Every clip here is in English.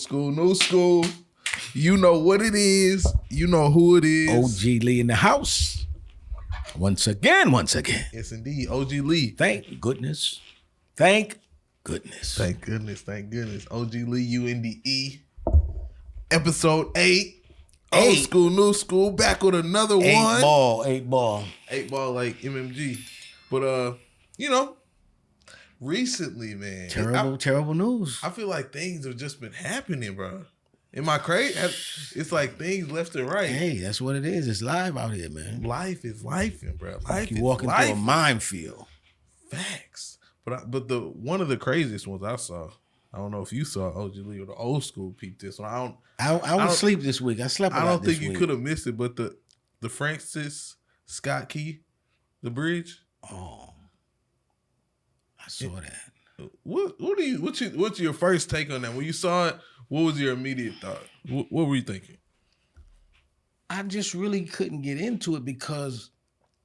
School, new school. You know what it is. You know who it is. OG Lee in the house. Once again. Yes, indeed. OG Lee. Thank goodness. Thank goodness. Thank goodness. OG Lee, UNDE. Episode 8. Old School, New School. Back with another one. 8 ball. 8 ball like MMG. But, you know, recently, man. Terrible news. I feel like things have just been happening, bro. Am I crazy? It's like things left and right. Hey, that's what it is. It's live out here, man. Life is lifing, bro. Life you is walking life. through a minefield. Facts. But the one of the craziest ones I saw, I don't know if you saw OG Lee or the old school peep this one. I was asleep this week. I slept a lot I don't this think you week. Could have missed it, but the Francis Scott Key, the bridge. Oh, I saw that. What's your first take on that? When you saw it, what was your immediate thought? What were you thinking? I just really couldn't get into it because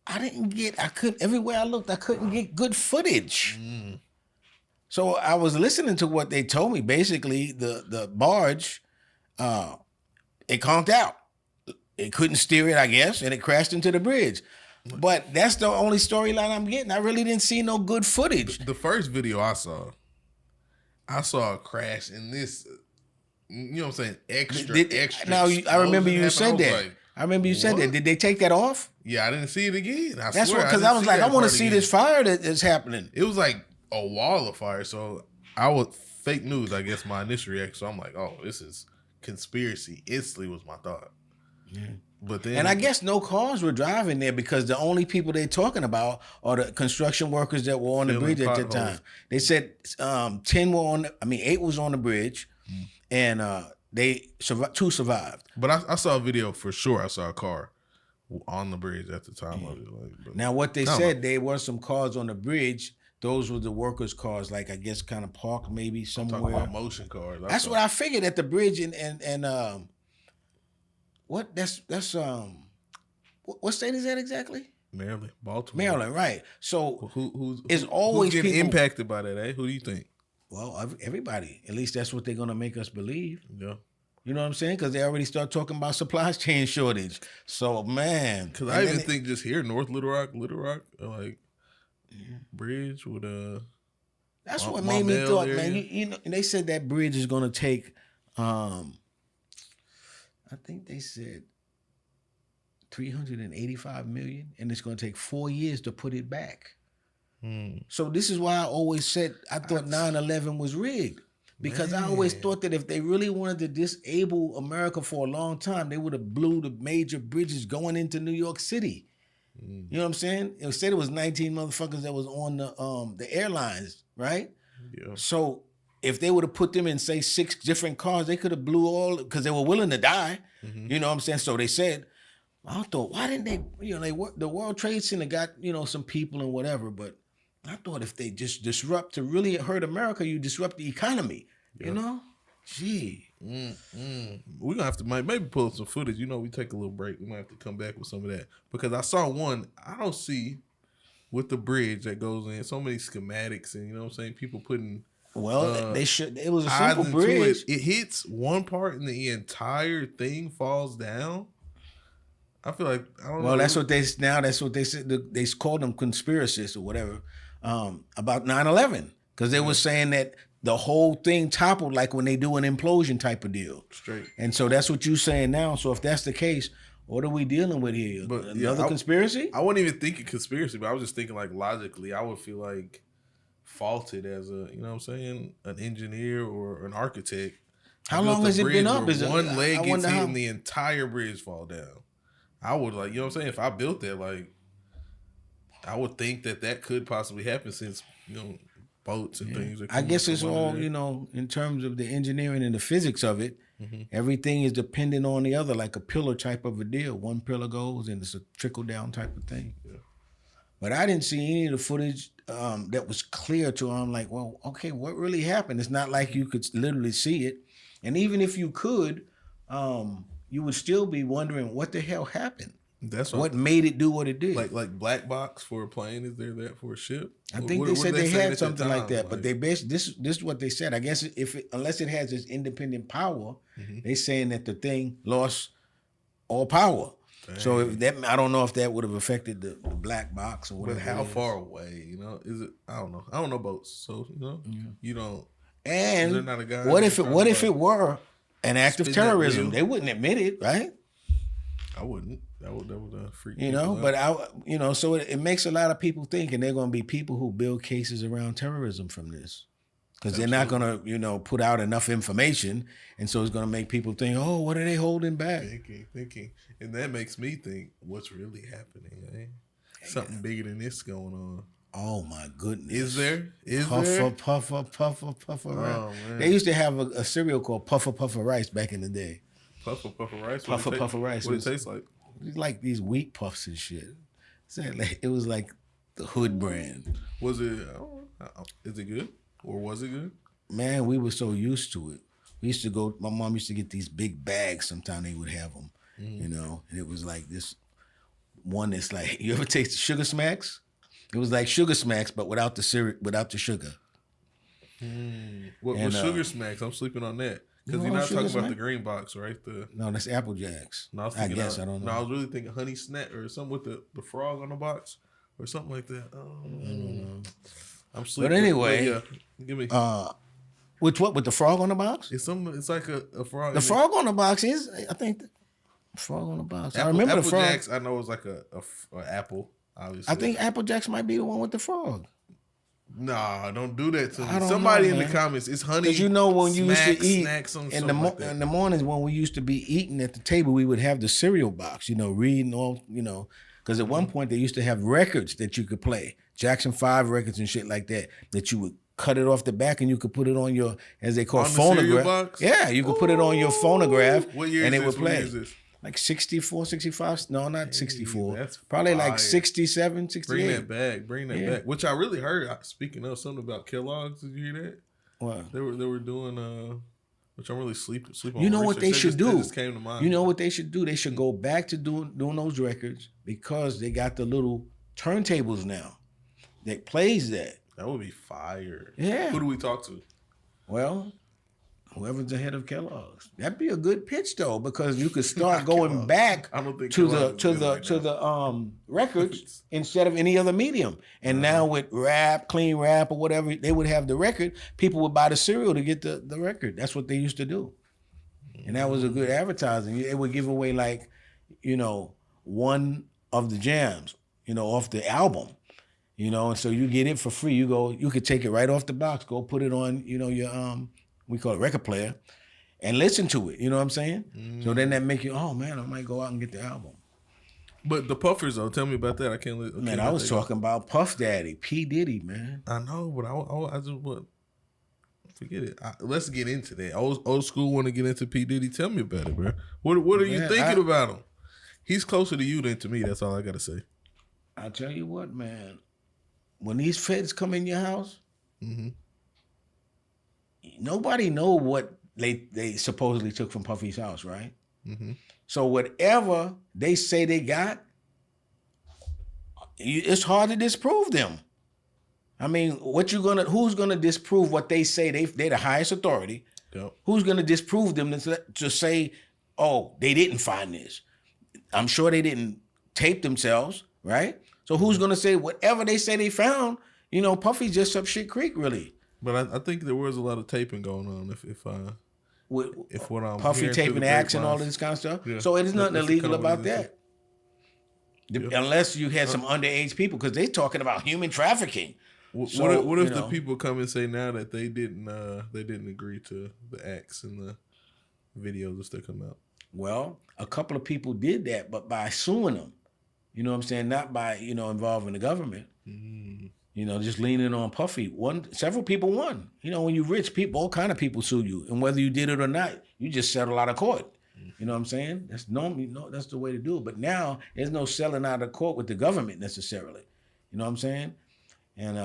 everywhere I looked, I couldn't get good footage. So I was listening to what they told me. Basically, the barge, it conked out. It couldn't steer it, I guess, and it crashed into the bridge. But that's the only storyline I'm getting. I really didn't see no good footage. The first video I saw a crash in this, you know what I'm saying, extra. Now, I remember you said that. I remember you said that. Did they take that off? Yeah, I didn't see it again. That's what, because I was like, I want to see this fire that's happening. It was like a wall of fire. So fake news, I guess, my initial reaction. So I'm like, oh, this is conspiracy. Instantly was my thought. Yeah. But then, and I guess no cars were driving there because the only people they're talking about are the construction workers that were on the bridge at that time. They said 8 was on the bridge, and two survived. But I saw a video for sure. I saw a car on the bridge at the time of it. Now, what they said, there were some cars on the bridge. Those were the workers' cars, like I guess kind of parked maybe somewhere. I'm talking about motion cars. That's what I figured at the bridge and what state is that exactly? Maryland, Baltimore. Maryland, right? So who's always getting people impacted by that? Who do you think? Well, everybody. At least that's what they're gonna make us believe. Yeah. You know what I'm saying? Because they already start talking about supply chain shortage. So man, because I even think just here, North Little Rock, like bridge with That's what made me thought, man. You know, and they said that bridge is gonna take. I think they said $385 million, and it's going to take 4 years to put it back. So this is why I always said I thought 9/11 was rigged, because I always thought that if they really wanted to disable America for a long time, they would have blew the major bridges going into New York City. You know what I'm saying? Instead, it was 19 motherfuckers that was on the airlines, right? Yeah. So if they would have put them in, say, 6 different cars, they could have blew all, because they were willing to die. You know what I'm saying? So they said, I thought, why didn't they, the World Trade Center got, some people and whatever, but I thought if they just disrupt to really hurt America, you disrupt the economy, Gee. We're going to have to maybe pull up some footage. We take a little break. We might have to come back with some of that. Because I saw one, I don't see with the bridge that goes in, so many schematics and, you know what I'm saying, people putting... Well, they should. It was a simple bridge. It hits one part and the entire thing falls down. I feel like I don't know. Well, that's what they said. They called them conspiracists or whatever about 9/11, because they were saying that the whole thing toppled like when they do an implosion type of deal. Straight. And so that's what you're saying now. So if that's the case, what are we dealing with here? Another conspiracy? I wasn't even thinking conspiracy, but I was just thinking like logically. I would feel like faulted as a, you know what I'm saying, an engineer or an architect. How long has it been up? Is one leg gets hit and the entire bridge fall down. I would like, you know what I'm saying, if I built that, like, I would think that could possibly happen since, boats and things. I guess it's all, in terms of the engineering and the physics of it, everything is dependent on the other, like a pillar type of a deal. One pillar goes and it's a trickle down type of thing. Yeah. But I didn't see any of the footage that was clear to him. Like, well, okay, what really happened? It's not like you could literally see it. And even if you could, you would still be wondering what the hell happened. That's what made it do what it did. Like black box for a plane. Is there that for a ship? I think they said they had something like that, but they this is what they said. I guess unless it has this independent power, they saying that the thing lost all power. Dang. So if that, I don't know if that would have affected the black box or whatever. But how far away? Is it? I don't know. I don't know boats, so you don't. And not a guy what if it were an act of terrorism? They wouldn't admit it, right? I wouldn't. That would freak me out. But so it makes a lot of people think, and they're going to be people who build cases around terrorism from this. Because they're not going to, put out enough information. And so it's going to make people think, oh, what are they holding back? Thinking. And that makes me think, what's really happening? Eh? Something bigger than this going on. Oh, my goodness. Is there? Puffer rice. They used to have a cereal called Puffer Rice back in the day. Puffer rice? Puffer Rice. What it taste like? It's like these wheat puffs and shit. It was like the hood brand. Was it? Is it good? Or was it good? Man, we were so used to it. We used to go, my mom used to get these big bags. Sometimes they would have them, and it was like this one that's like, you ever taste Sugar Smacks? It was like Sugar Smacks, but without the syrup, without the sugar. What Sugar Smacks? I'm sleeping on that. Because you're not talking about the green box, right? No, that's Apple Jacks. No, I guess, I don't know. No, I was really thinking Honey Snack or something with the frog on the box or something like that. I don't know. I'm sleeping. But anyway, give me. With the frog on the box? It's like a frog. The frog on the box is, I think, the frog on the box. I remember Apple the frog. Jacks, I know it's like a apple, obviously. I think Apple Jacks might be the one with the frog. Nah, don't do that to me. Somebody in the comments, it's honey. Because when you used to eat in the mornings when we used to be eating at the table, we would have the cereal box, reading all, because at one point they used to have records that you could play, Jackson 5 records and shit like that you would cut it off the back and you could put it on your, as they call, phonograph. Yeah, you could put it on your phonograph. What year and is it would play. What year is this? Like 64, 65. No, not 64. That's probably fire. Like 67, 68. Bring that back. Which I really heard. Speaking of something about Kellogg's, did you hear that? What? They were doing. Which I'm really sleep on. You know what they should do? That just came to mind. You know what they should do? They should go back to doing those records because they got the little turntables now that plays that. That would be fire. Yeah. Who do we talk to? Well, whoever's the head of Kellogg's. That'd be a good pitch though, because you could start going back to the records instead of any other medium. And now with rap, clean rap or whatever, they would have the record. People would buy the cereal to get the record. That's what they used to do. And that was a good advertising. It would give away like, one of the jams, off the album. And so you get it for free. You could take it right off the box, go put it on, your we call it record player, and listen to it. You know what I'm saying? So then that make you, oh man, I might go out and get the album. But the Puffers though, tell me about that. I was talking about Puff Daddy, P. Diddy, man. I know, but I just what. Forget it. Let's get into that. Old school want to get into P. Diddy. Tell me about it, bro. What are you thinking about him? He's closer to you than to me. That's all I gotta say. I'll tell you what, man. When these feds come in your house, nobody know what they supposedly took from Puffy's house, right? So whatever they say they got, it's hard to disprove them. I mean, who's gonna disprove what they say? They're the highest authority. Yep. Who's gonna disprove them to say, oh, they didn't find this? I'm sure they didn't tape themselves, right? So who's gonna say whatever they say they found? Puffy's just up shit creek, really. But I think there was a lot of taping going on. If what I'm Puffy taping acts and all this kind of stuff. Yeah. So it is nothing illegal about that. Yep. Unless you had some underage people, because they're talking about human trafficking. What if the people come and say now that they didn't agree to the acts and the videos as they come out? Well, a couple of people did that, but by suing them. You know what I'm saying? Not by, involving the government. Just leaning on Puffy. Several people won. When you're rich, people, all kind of people sue you. And whether you did it or not, you just settle out of court. You know what I'm saying? That's normally, that's the way to do it. But now, there's no selling out of court with the government necessarily. You know what I'm saying? And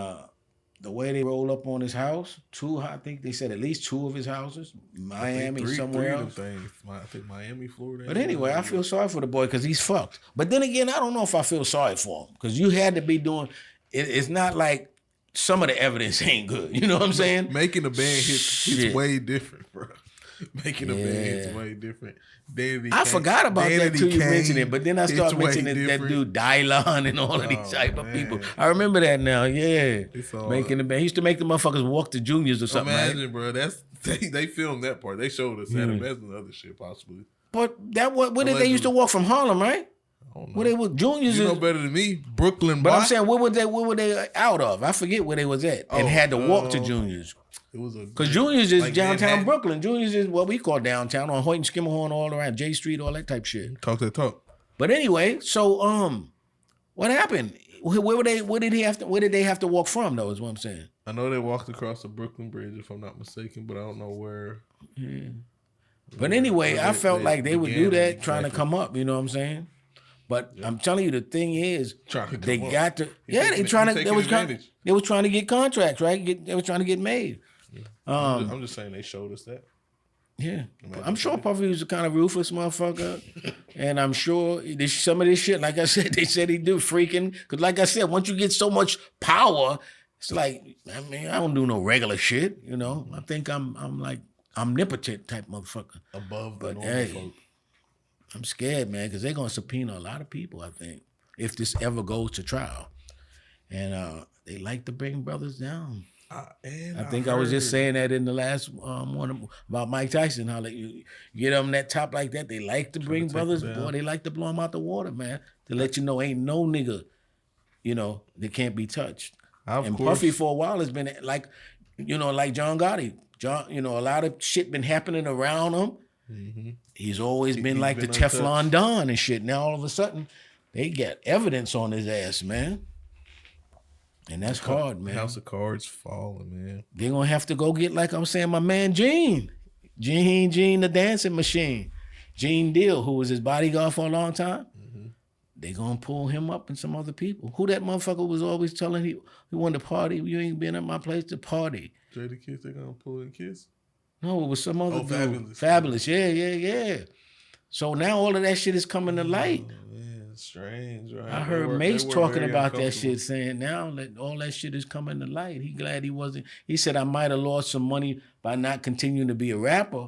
the way they roll up on his house, I think they said at least 2 of his houses, Miami, somewhere else. I think Miami, Florida. But anyway, I feel sorry for the boy because he's fucked. But then again, I don't know if I feel sorry for him because you had to be doing. It's not like some of the evidence ain't good. You know what I'm saying? Making a band hits way different, bro. Making a band hits way different. I forgot about that till you mentioned it, but then I started mentioning that dude Dylan and all of these type of people. I remember that now. Yeah, making the band. He used to make the motherfuckers walk to juniors or something. Imagine, bro. They filmed that part. They showed us that. Imagine the other shit possibly. But where did they used to walk from Harlem, right? I don't know. Where they were juniors? You know better than me. Brooklyn. But I'm saying, where were they out of? I forget where they was at and had to walk to juniors. It was because Juniors is like downtown Manhattan. Brooklyn. Juniors is what we call downtown on Hoyt and Skimmerhorn, all around J Street, all that type shit. Talk that talk. But anyway, so what happened? Where did they have to walk from though? Is what I'm saying. I know they walked across the Brooklyn Bridge, if I'm not mistaken, but I don't know where. Yeah. But anyway, I felt like they would do that trying to come up. You know what I'm saying? But I'm telling you, the thing is, they got to. Yeah, they was trying to get contracts, right? They were trying to get made. I'm just saying they showed us that. Yeah. I'm sure Puffy was a kind of ruthless motherfucker. And I'm sure some of this shit, like I said, they said he do freaking. Because like I said, once you get so much power, it's like, I mean, I don't do no regular shit, you know. I think I'm like omnipotent type motherfucker. Above the normal folk. I'm scared, man, because they're going to subpoena a lot of people, I think, if this ever goes to trial. And they like to bring brothers down. I think I was just saying that in the last one about Mike Tyson, how you get them that top like that, they like to bring brothers, boy, they like to blow them out the water, man, to let you know ain't no nigga, you know, that can't be touched. And Puffy for a while has been like, you know, like John Gotti. You know, a lot of shit been happening around him. Mm-hmm. He's always been like the Teflon Don and shit. Now all of a sudden, they got evidence on his ass, man. And that's hard, man. House of Cards falling, man. They're going to have to go get, like I'm saying, my man Gene, the dancing machine. Gene Deal, who was his bodyguard for a long time. Mm-hmm. They going to pull him up and some other people. Who that motherfucker was always telling he wanted to party. You ain't been at my place to party. Jada Kiss, they going to pull in Kiss? No, it was some other dude. Fabulous. Fabulous, yeah. So now all of that shit is coming to light. Strange, right? I heard Mace talking about that shit, saying now that all that shit is coming to light. He glad he wasn't. He said, I might have lost some money by not continuing to be a rapper.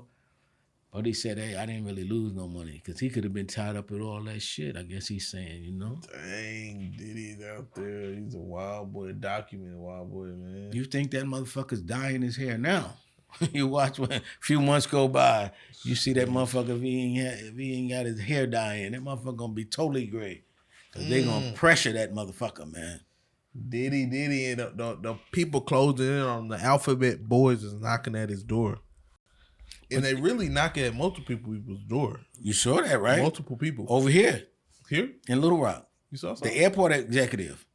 But he said, hey, I didn't really lose no money because he could have been tied up with all that shit. I guess he's saying, you know. Dang, Diddy's out there. He's a wild boy, documented wild boy, man. You think that motherfucker's dyeing his hair now? You watch when a few months go by, you see that motherfucker, if he ain't got his hair dyeing, that motherfucker gonna be totally gray. Cause they gonna pressure that motherfucker, man. Diddy, and the people closing in on the Alphabet Boys is knocking at his door. And they really knock at multiple people's door. You saw that, right? Multiple people. Over here. Here? In Little Rock. You saw something? The airport executive.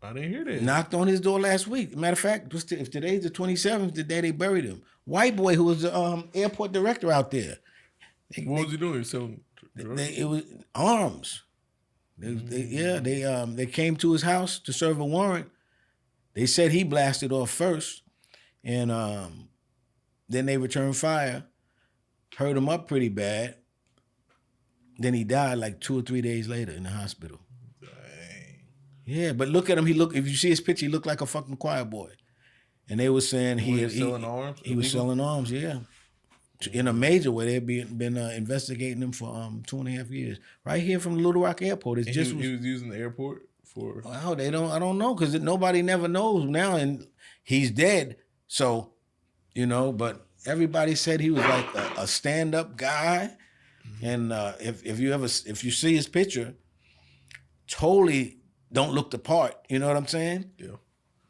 I didn't hear that. Knocked on his door last week. Matter of fact, if today's the 27th, the day they buried him. White boy who was the airport director out there. What was he doing? He was selling drugs? It was arms. They came to his house to serve a warrant. They said he blasted off first, and then they returned fire, hurt him up pretty bad. Then he died like 2 or 3 days later in the hospital. Yeah, but look at him. If you see his picture, he looked like a fucking choir boy. And they were saying he was selling arms. He was selling arms, yeah. In a major way, they've been investigating him for 2.5 years. Right here from the Little Rock Airport. He was using the airport for. Well, I don't know because nobody never knows now, and he's dead. So, you know, but everybody said he was like a stand-up guy, and if you see his picture, totally. Don't look the part, you know what I'm saying? Yeah.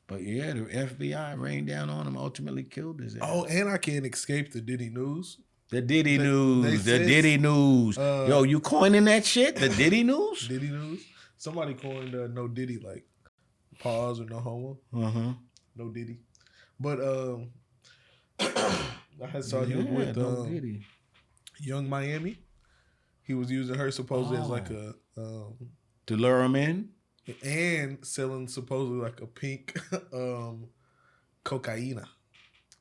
But yeah, the FBI rained down on him, ultimately killed his ass. Oh, and I can't escape the Diddy news. The Diddy news. Yo, you coining that shit? The Diddy news? Diddy news. Somebody coined no Diddy, like pause or no homo. No Diddy. But I saw he was with Young Miami. He was using her supposedly as like a to lure him in. and selling supposedly like a pink cocaina.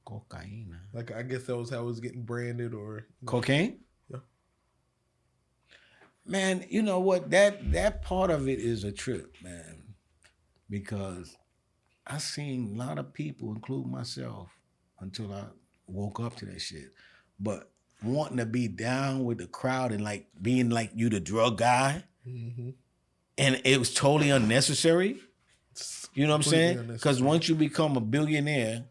Cocaine. Like I guess that was how it was getting branded, or Cocaine. Yeah. Man, you know what? That part of it is a trip, man, because I seen a lot of people, including myself, until I woke up to that shit, but wanting to be down with the crowd and like being like you the drug guy, and it was totally unnecessary. You know what I'm saying? Because once you become a billionaire,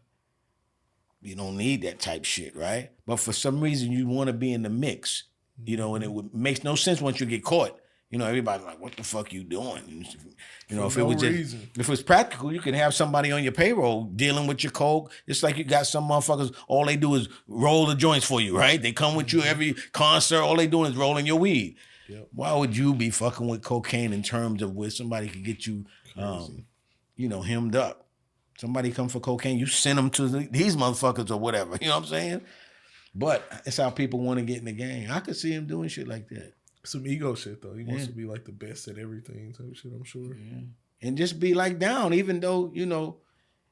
you don't need that type shit, right? But for some reason, you want to be in the mix, you know, and it makes no sense once you get caught. You know, everybody's like, what the fuck you doing? You know, if it was practical, you can have somebody on your payroll dealing with your coke. It's like you got some motherfuckers, all they do is roll the joints for you, right? They come with you every concert, all they doing is rolling your weed. Yep. Why would you be fucking with cocaine in terms of where somebody could get you, you know, hemmed up? Somebody come for cocaine, you send them to these motherfuckers or whatever. You know what I'm saying? But it's how people want to get in the game. I could see him doing shit like that. Some ego shit though. He wants to be like the best at everything type shit, I'm sure. Yeah. And just be like down, even though, you know,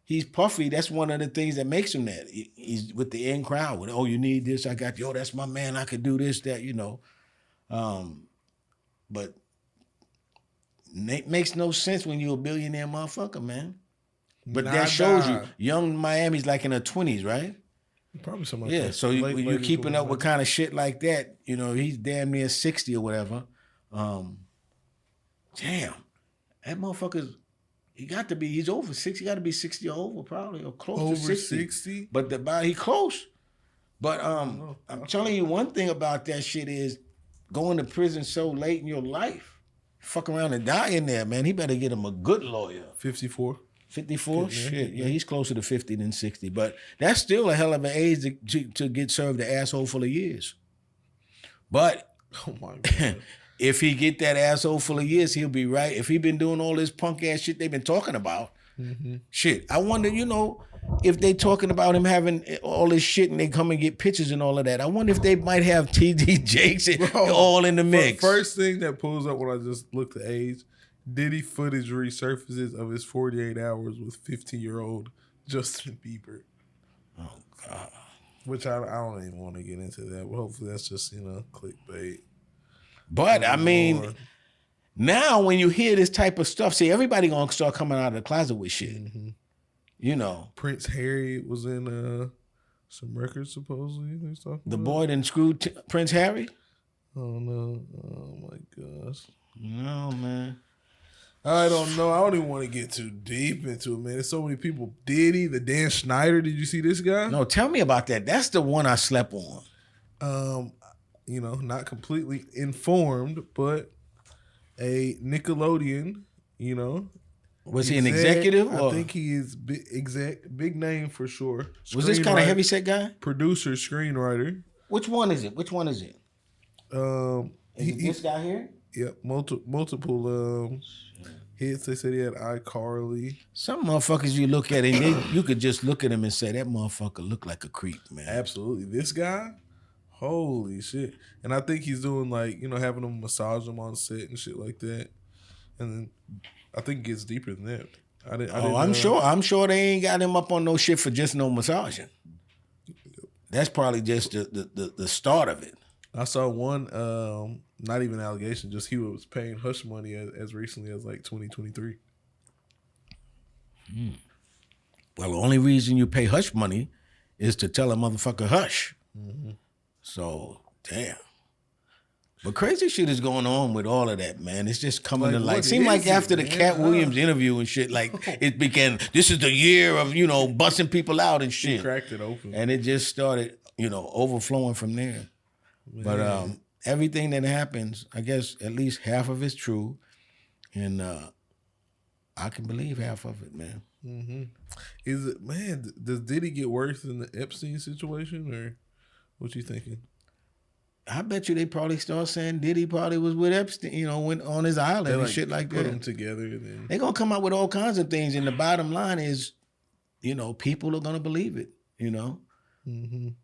he's puffy. That's one of the things that makes him that. He's with the in crowd. With, oh, you need this, I got you. Oh, that's my man. I could do this, that, you know. But it makes no sense when you're a billionaire motherfucker, man. But that shows you, young Miami's like in her 20s, right? Probably something like that. Yeah, so when you're keeping up with kind of shit like that, you know, he's damn near 60 or whatever. Damn, that motherfucker's, he's over 60. He got to be 60 or over probably, or close to 60. Over 60? But he close. But I'm telling you one thing about that shit is going to prison so late in your life, fuck around and die in there, man. He better get him a good lawyer. 54. 54? Shit, yeah, he's closer to 50 than 60. But that's still a hell of an age to get served an asshole full of years. But oh my God. If he get that asshole full of years, he'll be right. If he been doing all this punk ass shit they've been talking about, shit, I wonder, you know, if they talking about him having all this shit and they come and get pictures and all of that, I wonder if they might have TD Jakes all in the mix. First thing that pulls up when I just look the age, Diddy footage resurfaces of his 48 hours with 15-year-old Justin Bieber. Oh, God. Which I don't even want to get into that, but hopefully that's just, you know, clickbait. But, I mean, now when you hear this type of stuff, see, everybody going to start coming out of the closet with shit. You know. Prince Harry was in some records, supposedly. The boy didn't screw Prince Harry? Oh, no. Oh, my gosh. No, man. I don't know. I don't even want to get too deep into it, man. There's so many people. Diddy, the Dan Schneider. Did you see this guy? No, tell me about that. That's the one I slept on. You know, not completely informed, but a Nickelodeon, you know. Was he an executive? I think he is big name for sure. Was this kind of heavyset guy? Producer, screenwriter. Which one is it? Is it this guy here? Yep, multiple hits. They said he had iCarly. Some motherfuckers you look at and you could just look at him and say that motherfucker look like a creep, man. Absolutely, this guy, holy shit! And I think he's doing like, you know, having them massage him on set and shit like that. And then I think it gets deeper than that. I'm sure they ain't got him up on no shit for just no massaging. That's probably just the start of it. I saw one, not even allegation, just he was paying hush money as recently as like 2023. Well, the only reason you pay hush money is to tell a motherfucker hush. So, damn. But crazy shit is going on with all of that, man. It's just coming to light. Seemed like after the Cat Williams interview and shit, like it began, this is the year of, you know, busting people out and shit. He cracked it open. And it just started, you know, overflowing from there. Man. But everything that happens, I guess at least half of it's true. And I can believe half of it, man. Is it, man, does Diddy get worse than the Epstein situation, or what you thinking? I bet you they probably start saying Diddy probably was with Epstein, you know, went on his island and shit like that. Put them together. Then they're going to come out with all kinds of things. And the bottom line is, you know, people are going to believe it, you know. And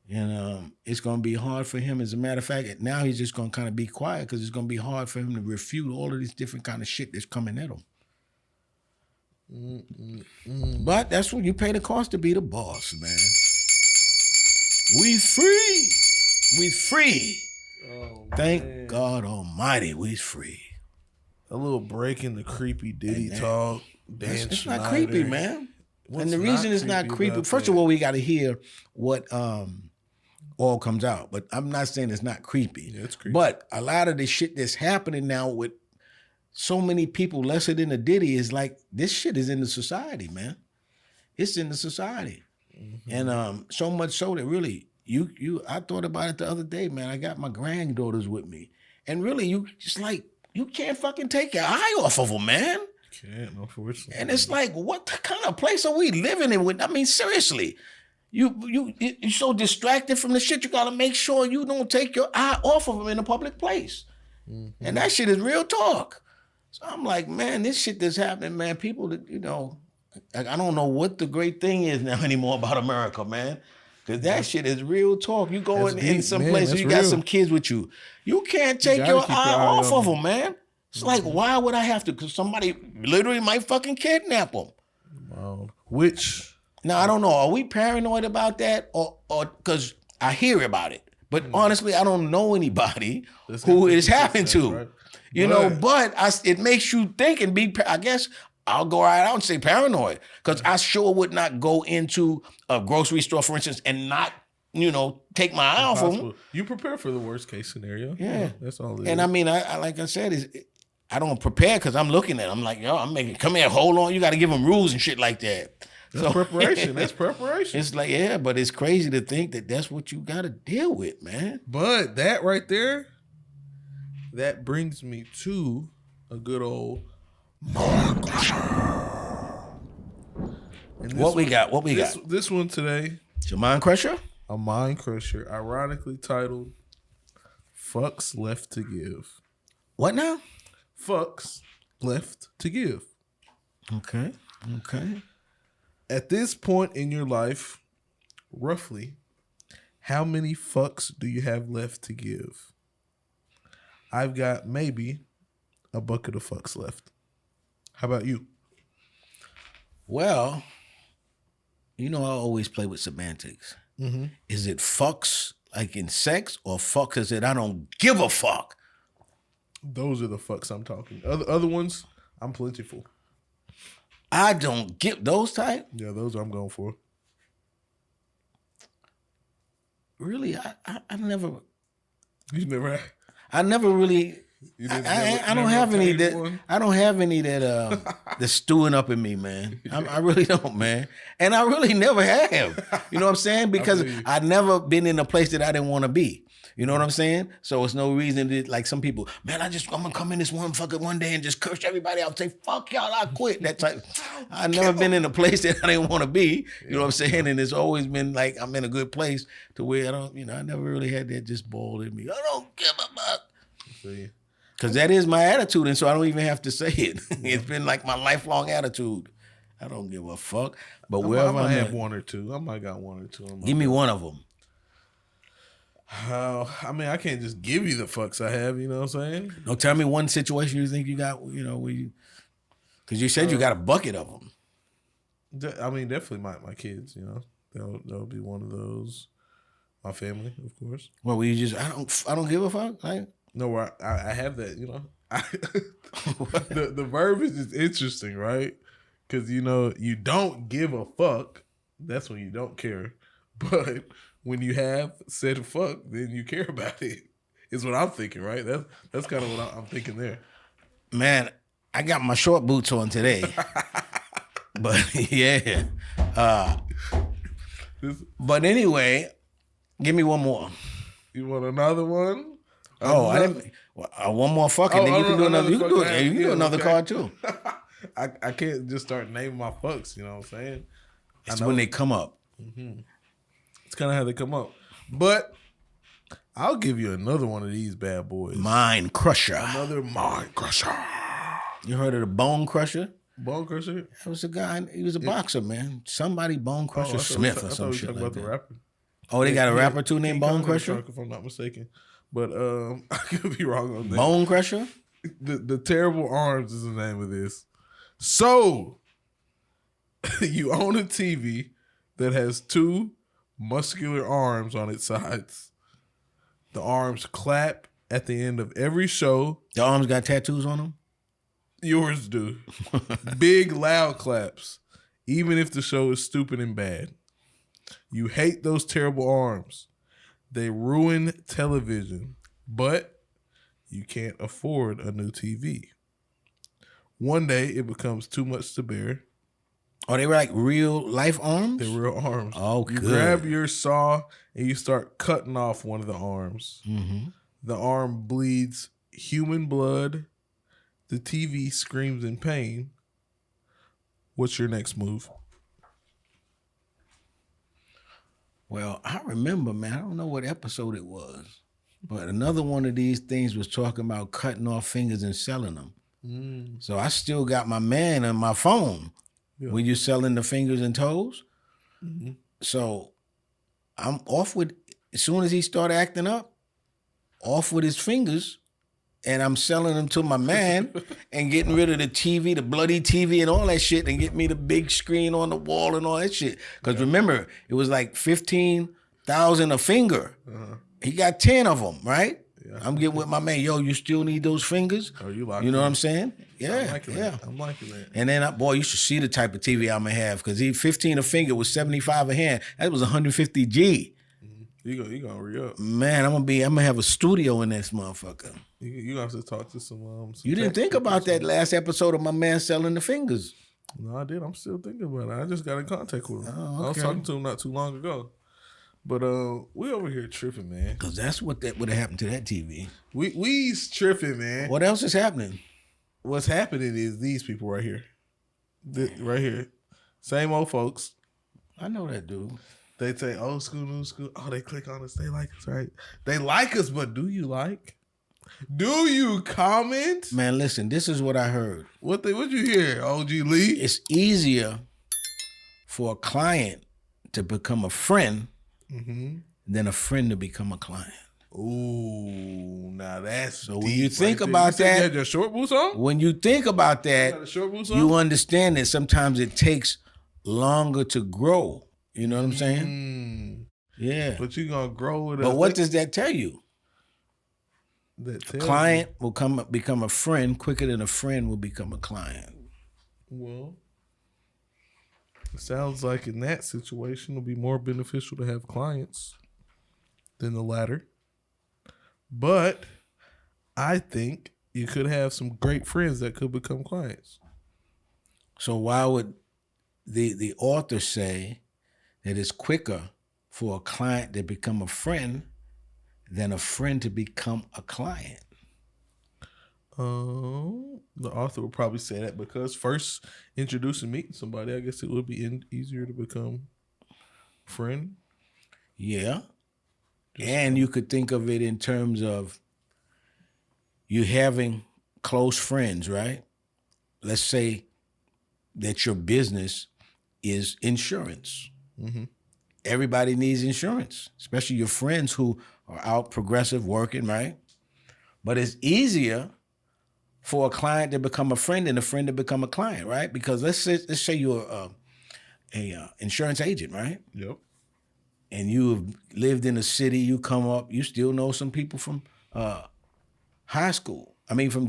it's going to be hard for him. As a matter of fact, now he's just going to kind of be quiet because it's going to be hard for him to refute all of this different kind of shit that's coming at him. But that's when you pay the cost to be the boss, man. We free. We free. Oh, Thank man. God Almighty, we free. A little break in the creepy Diddy talk. Dan It's Schneider. not creepy, man. What's and the reason it's not creepy, about first that? of all, we got to hear what all comes out. But I'm not saying it's not creepy. Yeah, it's creepy. But a lot of the shit that's happening now with so many people lesser than the Diddy is like, this shit is in the society, man. It's in the society. And so much so that really, I thought about it the other day, man. I got my granddaughters with me. And really, you can't fucking take your eye off of them, man. Can't, unfortunately. And it's like, what kind of place are we living in? I mean, seriously, you're so distracted from the shit. You got to make sure you don't take your eye off of them in a public place. And that shit is real talk. So I'm like, man, this shit that's happening, man. People that, I don't know what the great thing is now anymore about America, man. Because that shit is real talk. You go in some place, you got some kids with you. You can't take your eye off of them, man. It's like, why would I have to? Because somebody literally might fucking kidnap them. Wow. Now, I don't know. Are we paranoid about that? Or because I hear about it. But honestly, I don't know anybody who it happened to. Right? But it makes you think and be, I guess, I'll go right out and say paranoid. Because I sure would not go into a grocery store, for instance, and not, take my eye off them. You prepare for the worst case scenario. Yeah. That's all it is. And I mean, I like I said, I don't prepare because I'm looking at them. I'm like, come here, hold on. You got to give them rules and shit like that. That's preparation. That's preparation. It's like, yeah, but it's crazy to think that that's what you got to deal with, man. But that right there, that brings me to a good old mind crusher. What we got? This one today. It's your mind crusher? A mind crusher, ironically titled Fucks Left to Give. What now? Fucks left to give. Okay. At this point in your life, roughly, how many fucks do you have left to give? I've got maybe a bucket of fucks left. How about you? Well, I always play with semantics. Mm-hmm. Is it fucks like in sex, or fucks as in I don't give a fuck? Those are the fucks I'm talking. Other ones, I'm plentiful. I don't give those type? Yeah, those I'm going for. Really? I never. You never. I never really. I don't have any that. I don't have any that that's stewing up in me, man. I really don't, man. And I really never have. You know what I'm saying? Because I've never been in a place that I didn't want to be. You know what I'm saying? So it's no reason to, like some people, man, I'm gonna come in this one day and just curse everybody out and say, fuck y'all, I quit. That type. I've never been in a place that I didn't want to be. You know what I'm saying? And it's always been like I'm in a good place to where I don't, I never really had that just boiled in me. I don't give a fuck. Because that is my attitude, and so I don't even have to say it. It's been like my lifelong attitude. I don't give a fuck. But wherever I might I'm have at, one or two. I might got one or two. Give me one of them. I mean, I can't just give you the fucks I have. You know what I'm saying? No, tell me one situation you think you got. Where you, because you said you got a bucket of them. I mean, definitely my kids. That'll be one of those. My family, of course. Well, you just I don't give a fuck. Right? No, I have that. The verbiage is interesting, right? Because you don't give a fuck. That's when you don't care. But when you have said fuck, then you care about it. Is what I'm thinking, right? That's kind of what I'm thinking there. Man, I got my short boots on today, but yeah. But anyway, give me one more. You want another one? I didn't. One more fucking. Then you can do another. You can do another card too. I can't just start naming my fucks. You know what I'm saying? It's when they come up. Mm-hmm. It's kind of how they come up. But I'll give you another one of these bad boys. Mind crusher. Another mind crusher. You heard of the bone crusher? Bone crusher? That was a guy. He was a boxer, man. Somebody Bone Crusher Smith or some shit like that. The rapper. Oh, they got a rapper too named Bone Crusher? If I'm not mistaken. But I could be wrong on that. Bone Crusher? The Terrible Arms is the name of this. So, You own a TV that has two muscular arms on its sides. The arms clap at the end of every show. The arms got tattoos on them? Yours do. Big, loud claps, even if the show is stupid and bad. You hate those terrible arms. They ruin television, but you can't afford a new TV. One day, it becomes too much to bear. Oh, they were like real life arms? They're real arms. Oh, you good. grab your saw and you start cutting off one of the arms. Mm-hmm. The arm bleeds human blood. The TV screams in pain. What's your next move? Well, I remember, man, I don't know what episode it was, but another one of these things was talking about cutting off fingers and selling them. So I still got my man on my phone. Yeah. When you're selling the fingers and toes. Mm-hmm. So I'm off with, as soon as he started acting up, off with his fingers, and I'm selling them to my man and getting rid of the TV, the bloody TV and all that shit, and get me the big screen on the wall and all that shit. Because remember, it was like $15,000 a finger. Uh-huh. He got 10 of them, right? Yeah. I'm getting with my man, yo, you still need those fingers? Oh, you like You know what I'm saying? Yeah, I'm liking that. I'm liking that. And then, boy, you should see the type of TV I'm going to have, because 15 a finger was 75 a hand. That was 150 G. You gonna re-up. Man, I'm gonna have a studio in this motherfucker. You gonna have to talk to some you didn't think about that last episode of my man selling the fingers. No, I did. I'm still thinking about it. I just got in contact with him. Oh, okay. I was talking to him not too long ago. But we over here tripping, man. Because that's what would have happened to that TV. We's tripping, man. What else is happening? What's happening is these people right here. Right here. Same old folks. I know that dude. They say old school, new school. Oh, they click on us. They like us, right? They like us, but do you like? Do you comment? Man, listen, this is what I heard. What you hear, OG Lee? It's easier for a client to become a friend than a friend to become a client. Ooh, now that's so when you think about that. You had your short boots on? When you think about that, you understand that sometimes it takes longer to grow. You know what I'm saying? Yeah. But you're going to grow with it. But what does that tell you? A client will become a friend quicker than a friend will become a client. Well, it sounds like in that situation, it'll be more beneficial to have clients than the latter. But I think you could have some great friends that could become clients. So why would the author say that it's quicker for a client to become a friend than a friend to become a client? The author would probably say that because first introducing meeting somebody, I guess it would be easier to become friend. Yeah. And you could think of it in terms of you having close friends, right? Let's say that your business is insurance. Mm-hmm. Everybody needs insurance, especially your friends who are out progressive working, right? But it's easier for a client to become a friend than a friend to become a client, right? Because let's say you're a insurance agent, right? Yep. And you have lived in a city, you come up, you still know some people from high school. I mean, from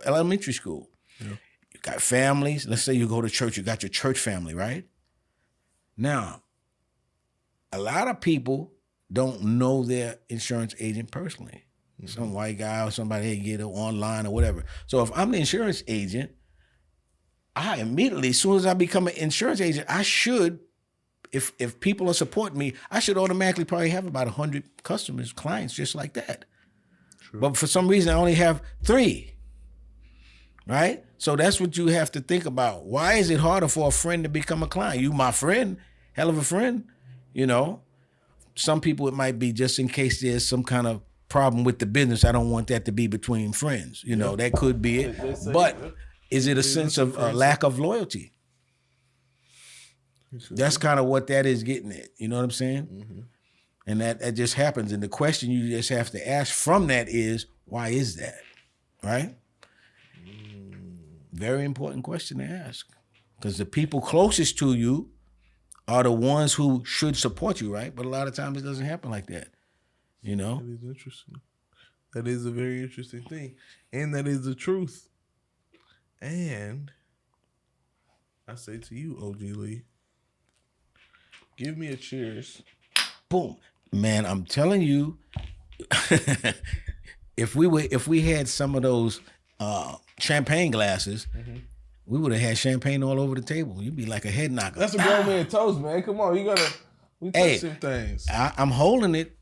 elementary school. Yeah. You got families. Let's say you go to church, you got your church family, right? Now, a lot of people don't know their insurance agent personally. Mm-hmm. Some white guy or somebody, hey, get it online or whatever. So if I'm the insurance agent, I immediately, as soon as I become an insurance agent, I should, if people are supporting me, I should automatically probably have about 100 customers, clients, just like that. True. But for some reason, I only have 3, right? So that's what you have to think about. Why is it harder for a friend to become a client? You my friend, hell of a friend, you know. Some people, it might be just in case there's some kind of problem with the business. I don't want that to be between friends. You know, that could be it. But is it a sense of lack of loyalty? That's kind of what that is getting at. You know what I'm saying? Mm-hmm. And that just happens. And the question you just have to ask from that is, why is that? Right? Very important question to ask. Because the people closest to you are the ones who should support you, right? But a lot of times it doesn't happen like that. You know? That is interesting. That is a very interesting thing. And that is the truth. And I say to you, OG Lee, give me a cheers. Boom. Man, I'm telling you, if we had some of those champagne glasses, we would have had champagne all over the table. You'd be like a head knocker. That's a grown man toast, man. Come on, we touch some things. I'm holding it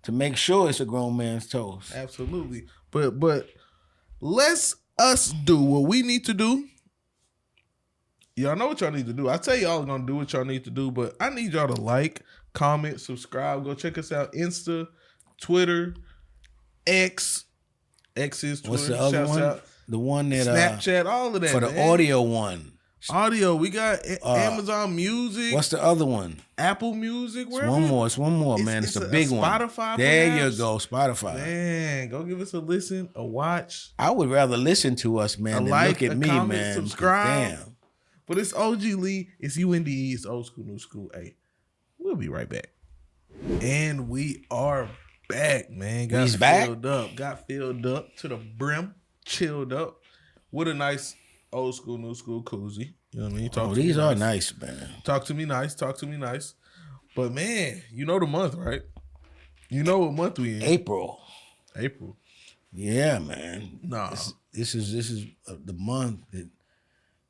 to make sure it's a grown man's toast. Absolutely. But let's us do what we need to do. Y'all know what y'all need to do. I tell y'all gonna do what y'all need to do, but I need y'all to like, comment, subscribe. Go check us out. Insta, Twitter, X. X is Twitter. What's the other one? Out. The one that Snapchat, all of that. For the audio one. Audio, we got Amazon Music. What's the other one? Apple Music. It's one more, man. It's a big one. Spotify. There perhaps? you go, Spotify. Man, go give us a listen, a watch. I would rather listen to us, man, than like, look at me, comment, man. Subscribe. Damn. But it's OG Lee. It's UNDE. It's Old School New School. Hey, we'll be right back. And we are back, man. Got filled up to the brim, chilled up with a nice Old School New School koozie. You know what I mean? These are nice, man. Talk to me nice. But man, you know the month, right? You know what month we in? April. Yeah, man. Nah. This is the month that,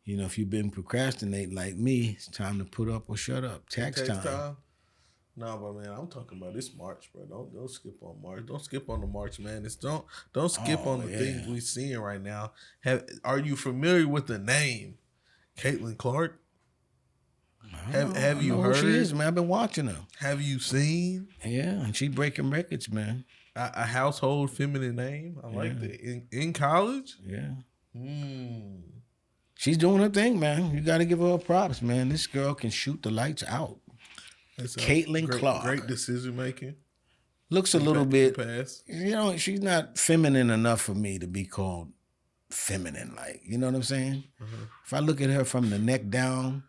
you know, if you've been procrastinating like me, it's time to put up or shut up. Tax time. No, but man, I'm talking about this March, bro. Don't skip on March. Don't skip on the March, man. Don't skip on the things we seeing right now. Are you familiar with the name Caitlin Clark? Have you heard? Who she is, man. I've been watching her. Have you seen? Yeah, and she breaking records, man. A household feminine name. I like that. In college? Yeah. She's doing her thing, man. You got to give her props, man. This girl can shoot the lights out. Caitlin Clark. Great decision making. Looks a little bit, you know, she's not feminine enough for me to be called feminine, like, you know what I'm saying? If I look at her from the neck down,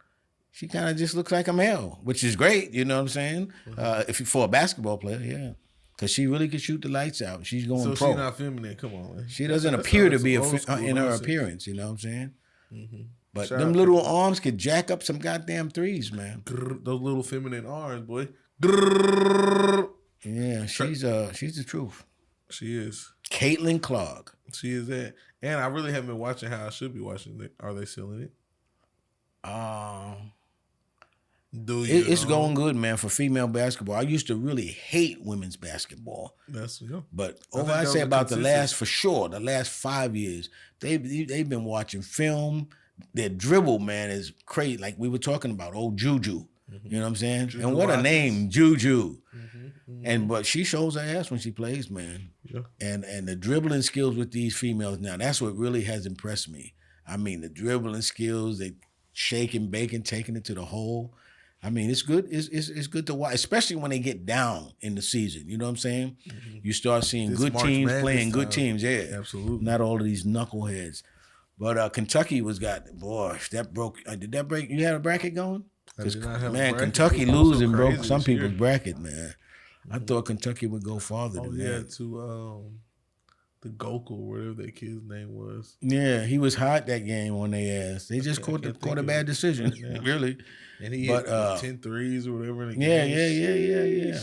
she kind of just looks like a male, which is great, you know what I'm saying? If you for a basketball player, yeah. Because she really can shoot the lights out. She's going pro. So she's not feminine, come on, man. She doesn't appear to be in her appearance, you know what I'm saying? But them little arms could jack up some goddamn threes, man. Those little feminine arms, boy. Yeah, she's the truth. She is. Caitlin Clark. She is that. And I really haven't been watching how I should be watching it. Are they selling it? It's going good, man, for female basketball. I used to really hate women's basketball. But I'd say about the last 5 years, they've been watching film. Their dribble, man, is crazy. Like we were talking about, old Juju. You know what I'm saying? Juju and what a name, Juju. But she shows her ass when she plays, man. Yeah. And the dribbling skills with these females now, that's what really has impressed me. I mean, the dribbling skills, they shaking, baking, taking it to the hole. I mean, it's good. It's good to watch, especially when they get down in the season. You know what I'm saying? You start seeing good teams playing good teams. Yeah, absolutely. Not all of these knuckleheads. But Kentucky that broke. Did that break? You had a bracket going? Because man, Kentucky losing broke some people's bracket, man. I thought Kentucky would go farther than that. Yeah, to the Gokul, whatever that kid's name was. Yeah, he was hot that game on their ass. They just caught a bad decision, really. And he hit 10 threes or whatever in the game. Yeah.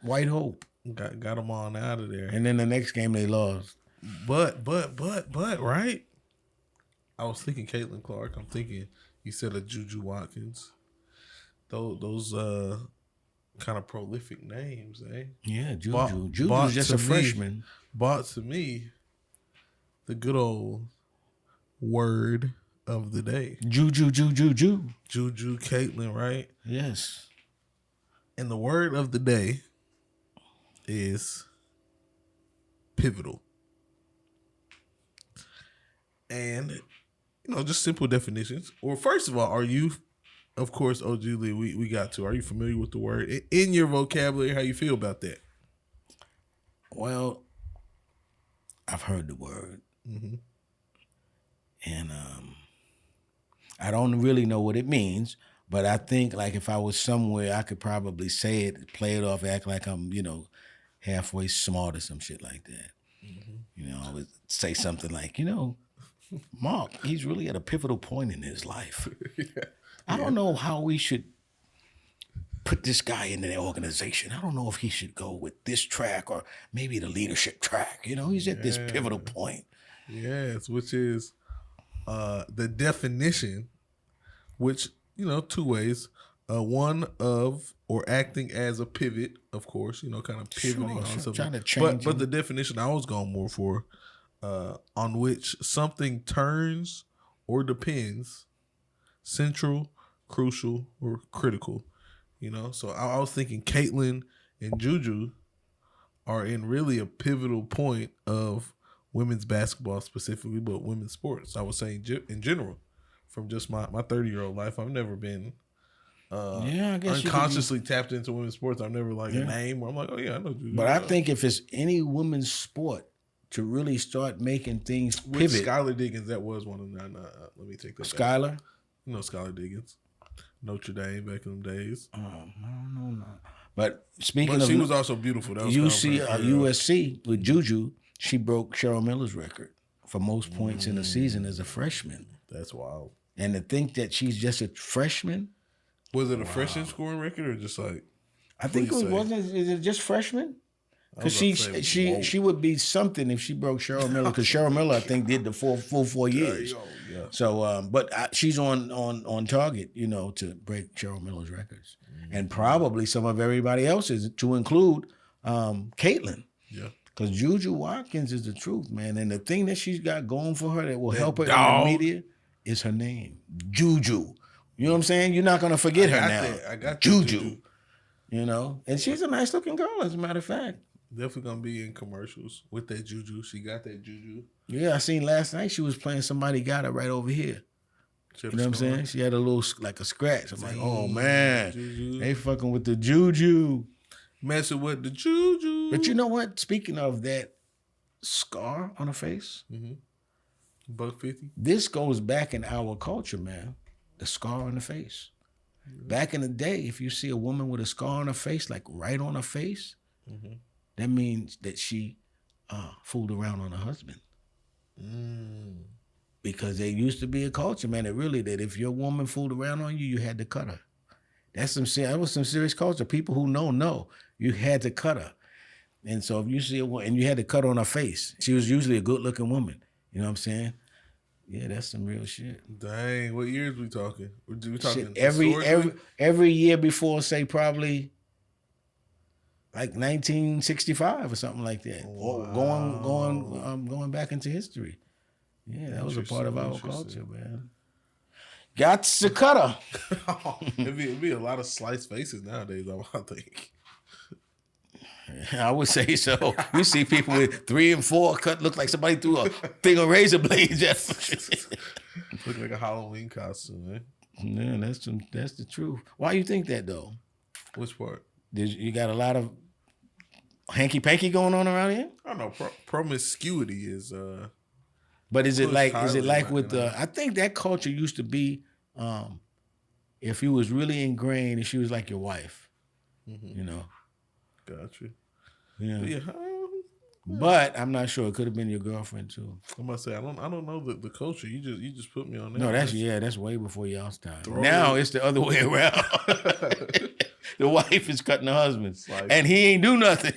White Hope. Got them on out of there. And then the next game they lost. But, right? I was thinking Caitlin Clark. I'm thinking you said a Juju Watkins. Those kind of prolific names, eh? Yeah, Juju. Juju's just a freshman. Bought to me the good old word of the day. Juju. Juju Caitlin, right? Yes. And the word of the day is pivotal. And, you know, just simple definitions. Or first of all, are you, of course, OG Lee, we got to. Are you familiar with the word? In your vocabulary, how you feel about that? Well, I've heard the word. And I don't really know what it means, but I think like if I was somewhere, I could probably say it, play it off, act like I'm, halfway smart or some shit like that. I would say something like, Mark, he's really at a pivotal point in his life. I don't know how we should put this guy into the organization. I don't know if he should go with this track or maybe the leadership track. He's at this pivotal point. Yes, which is the definition, which, two ways. One of or acting as a pivot, of course, kind of pivoting on something. Trying to change but the definition I was going more for, on which something turns or depends, central, crucial, or critical. So I was thinking Caitlyn and Juju are in really a pivotal point of women's basketball specifically, but women's sports. I was saying in general, from just my 30-year-old life, I've never been I guess unconsciously tapped into women's sports. I've never a name where I'm like, oh yeah, I know Juju. But I think if it's any women's sport to really start making things pivot. With Skylar Diggins, that was one of them. Let me take that. Skylar? Skylar Diggins. Notre Dame back in them days. I don't know. But speaking of, she was also beautiful. That was USC with Juju, she broke Cheryl Miller's record for most points in a season as a freshman. That's wild. And to think that she's just a freshman. Was it a freshman scoring record or just like? I think is it just freshman? Because she would be something if she broke Cheryl Miller. Because Cheryl Miller, I think, did the full 4 years. Yeah. So, but she's on target, to break Cheryl Miller's records, and probably some of everybody else's, to include Caitlyn. Yeah. Because Juju Watkins is the truth, man, and the thing that she's got going for her that will help her in the media is her name, Juju. You know what I'm saying? You're not gonna forget her now. I got Juju. And she's a nice looking girl, as a matter of fact. Definitely gonna be in commercials with that Juju. She got that Juju. Yeah, I seen last night she was playing Somebody Got It right over here. You know what I'm saying? She had a little, like a scratch. I'm like, oh man, Juju. They fucking with the Juju. Messing with the Juju. But you know what? Speaking of that scar on her face, $1.50. This goes back in our culture, man. The scar on the face. Back in the day, if you see a woman with a scar on her face, like right on her face, that means that she fooled around on her husband. Because there used to be a culture, man, that if your woman fooled around on you, you had to cut her. That was some serious culture. People who know, you had to cut her. And so if you see a woman, and you had to cut her on her face, she was usually a good-looking woman. You know what I'm saying? Yeah, that's some real shit. Dang, what years we talking? We talking shit, every year before, say probably like 1965 or something like that. Wow. Or going back into history. Yeah, that was a part of our culture, man. Got to cut her. It'd be a lot of sliced faces nowadays, I think. I would say so. You see people with 3 and 4 cut, look like somebody threw a thing of razor blades. Look like a Halloween costume, man. Yeah, that's the truth. Why you think that though? Which part? You got a lot of hanky panky going on around here? I don't know. Promiscuity is. But is it like with the? I think that culture used to be, if you was really ingrained, and she was like your wife, Got you. Yeah. But I'm not sure. It could have been your girlfriend too. I must say I don't know the culture. You just put me on that. No, that's way before y'all's time. Now it's the other way around. The wife is cutting the husband, and he ain't do nothing.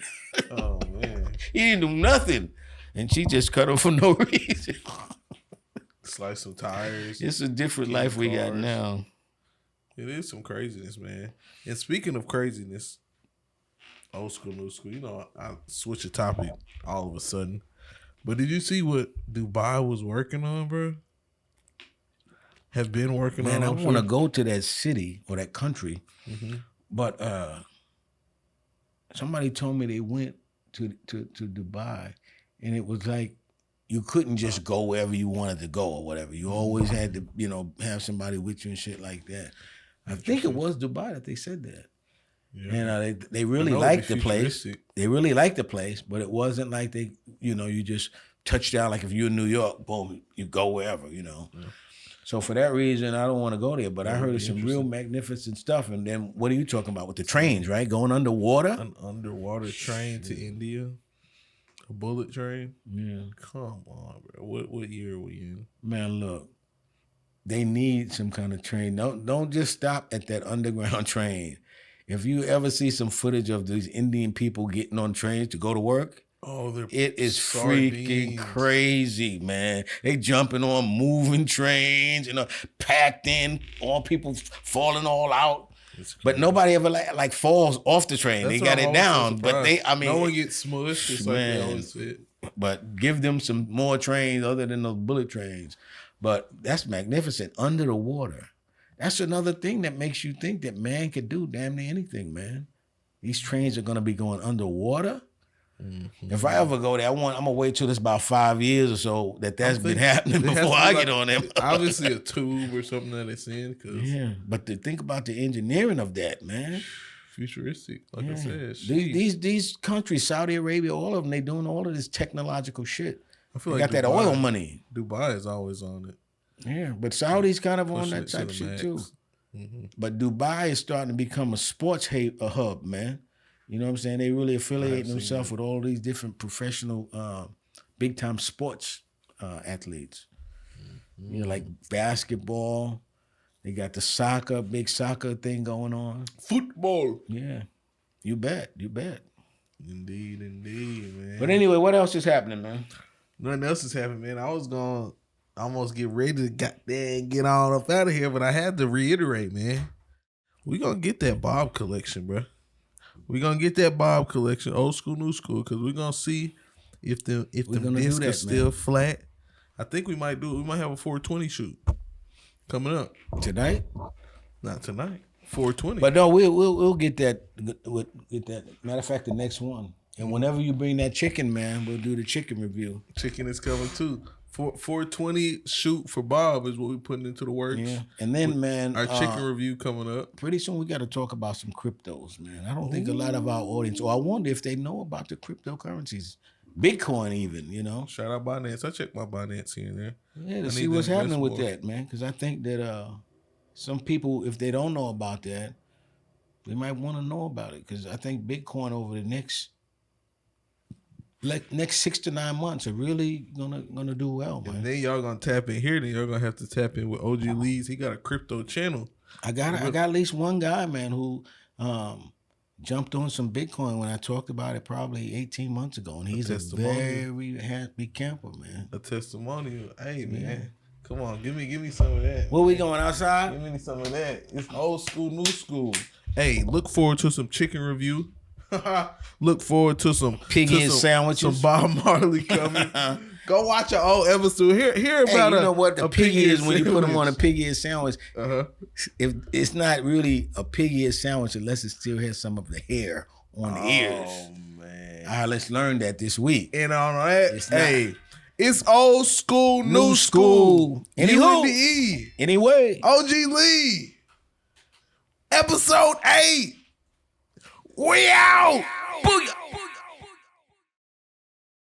Oh man, he didn't do nothing, and she just cut him for no reason. Slice some tires. It's a different life we got now. It is some craziness, man. And speaking of craziness. Old school, new school. I switch the topic all of a sudden. But did you see what Dubai was working on, bro? Have been working on? Man, I want to go to that city or that country. But somebody told me they went to Dubai, and it was like you couldn't just go wherever you wanted to go or whatever. You always had to, have somebody with you and shit like that. I think it was Dubai that they said that. Yeah. And they really liked the place. They really liked the place, but it wasn't like you just touch down like if you're in New York, boom, you go wherever, Yeah. So for that reason, I don't want to go there. But I heard of some real interesting. magnificent stuff. And then what are you talking about with the trains, right? Going underwater? An underwater train to India. A bullet train? Yeah. Come on, bro. What year are we in? Man, look. They need some kind of train. Don't just stop at that underground train. If you ever see some footage of these Indian people getting on trains to go to work, it is freaking crazy, man. They jumping on moving trains, packed in, all people falling all out. But nobody ever like falls off the train. They got it down, but no one gets smushed. It's like they always fit. But give them some more trains other than those bullet trains. But that's magnificent. Under the water. That's another thing that makes you think that man could do damn near anything, man. These trains are gonna be going underwater. Mm-hmm. If I ever go there, I'm gonna wait till it's about 5 years or so that's been happening before I get on them. Obviously a tube or something that it's in. Yeah, but to think about the engineering of that, man. Futuristic, like I said. These countries, Saudi Arabia, all of them, they doing all of this technological shit. I feel they like got that oil money. Dubai is always on it. Yeah, but Saudi's kind of on that type of shit too. Mm-hmm. But Dubai is starting to become a sports hub, man. You know what I'm saying? They really affiliate themselves with all these different professional, big time sports athletes. Mm-hmm. Like basketball. They got the big soccer thing going on. Football. Yeah, you bet. Indeed, man. But anyway, what else is happening, man? Nothing else is happening, man. I was going to almost get ready to get on up out of here, but I had to reiterate, man. We going to get that Bob collection, bro. We going to get that Bob collection, old school, new school, because we're going to see if the disc is still flat. I think we might do it. We might have a 420 shoot coming up. Tonight? Not tonight. 420. But no, we'll get that. Get that. Matter of fact, the next one. And whenever you bring that chicken, man, we'll do the chicken review. Chicken is coming too. 420 shoot for Bob is what we're putting into the works. Yeah. And then, man, our chicken review coming up. Pretty soon we got to talk about some cryptos, man. I don't think a lot of our audience, or I wonder if they know about the cryptocurrencies. Bitcoin even, Shout out Binance. I check my Binance here and there. Yeah, to see what's happening with that, man. Because I think that some people, if they don't know about that, they might want to know about it. Because I think Bitcoin over the next 6 to 9 months are really gonna do well, man. And then y'all gonna tap in here. Then y'all gonna have to tap in with OG Lee's. He got a crypto channel. I got at least one guy, man, who jumped on some Bitcoin when I talked about it probably 18 months ago, and he's a very happy camper, man. A testimonial. Hey, man, come on, give me some of that. Where we going, outside? Give me some of that. It's old school, new school. Hey, look forward to some chicken review. Look forward to some piggy sandwiches. Some Bob Marley coming. Go watch our old episode. Hear about you know what the piggy is when you put them on a piggy sandwich. If it's not really a piggy sandwich unless it still has some of the hair on the ears. Oh man! All right, let's learn that this week. And on that, it's old school, new school. Anyway, OG Lee, episode 8. We out. Booyah.